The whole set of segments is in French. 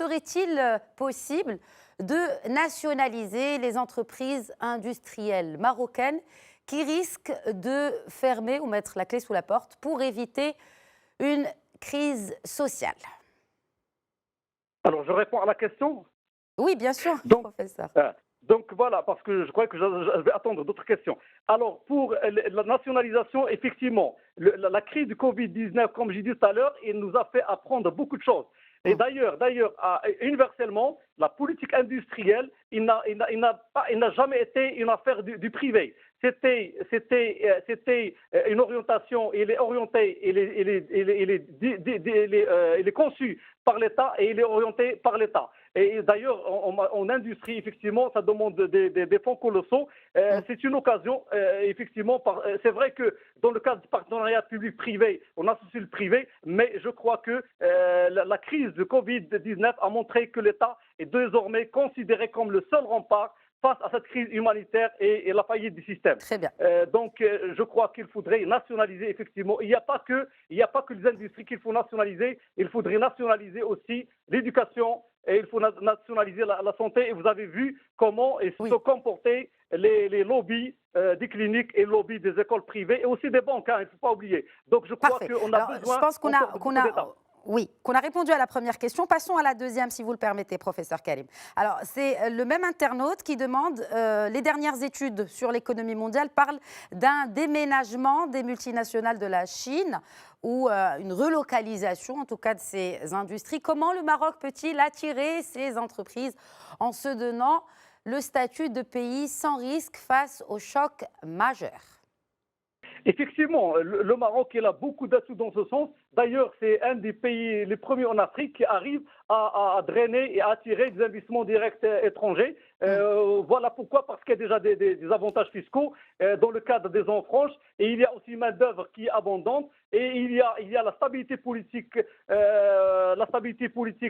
serait-il possible de nationaliser les entreprises industrielles marocaines qui risquent de fermer ou mettre la clé sous la porte pour éviter une crise sociale? Alors, je réponds à la question. Oui, bien sûr, Donc, professeur. euh, donc voilà, parce que je crois que je vais attendre d'autres questions. Alors, pour la nationalisation, effectivement, la crise du Covid-19, comme j'ai dit tout à l'heure, il nous a fait apprendre beaucoup de choses. Et Mm. d'ailleurs, universellement, la politique industrielle, il n'a jamais été une affaire du privé. C'était une orientation, il est orienté, il est conçu par l'État et il est orienté par l'État. Et d'ailleurs, en industrie, effectivement, ça demande des fonds colossaux. C'est une occasion, effectivement. C'est vrai que dans le cadre du partenariat public-privé, on associe le privé, mais je crois que la crise de Covid-19 a montré que l'État est désormais considéré comme le seul rempart face à cette crise humanitaire et la faillite du système. Très bien. Je crois qu'il faudrait nationaliser, effectivement. Il n'y a pas que les industries qu'il faut nationaliser. Il faudrait nationaliser aussi l'éducation et il faut nationaliser la santé. Et vous avez vu comment ils Oui. se comportaient les lobbies des cliniques et les lobbies des écoles privées et aussi des banques, il ne faut pas oublier. Donc je crois Parfait. qu'on a Alors, besoin je pense qu'on encore a, de qu'on beaucoup a, d'États. oui, qu'on a répondu à la première question. Passons à la deuxième, si vous le permettez, professeur Karim. Alors, c'est le même internaute qui demande les dernières études sur l'économie mondiale parlent d'un déménagement des multinationales de la Chine ou une relocalisation, en tout cas, de ces industries. Comment le Maroc peut-il attirer ces entreprises en se donnant le statut de pays sans risque face au choc majeur? Effectivement, le Maroc, il a beaucoup d'atouts dans ce sens. D'ailleurs, c'est un des pays les premiers en Afrique qui arrive à drainer et à attirer des investissements directs étrangers. Voilà pourquoi, parce qu'il y a déjà des avantages fiscaux dans le cadre des zones franches et il y a aussi une main-d'œuvre qui est abondante et il y a la stabilité politique.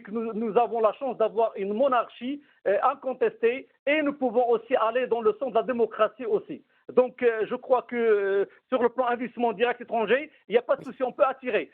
Nous avons la chance d'avoir une monarchie incontestée et nous pouvons aussi aller dans le sens de la démocratie aussi. Donc, je crois que sur le plan investissement direct étranger, il n'y a pas de souci, on peut attirer.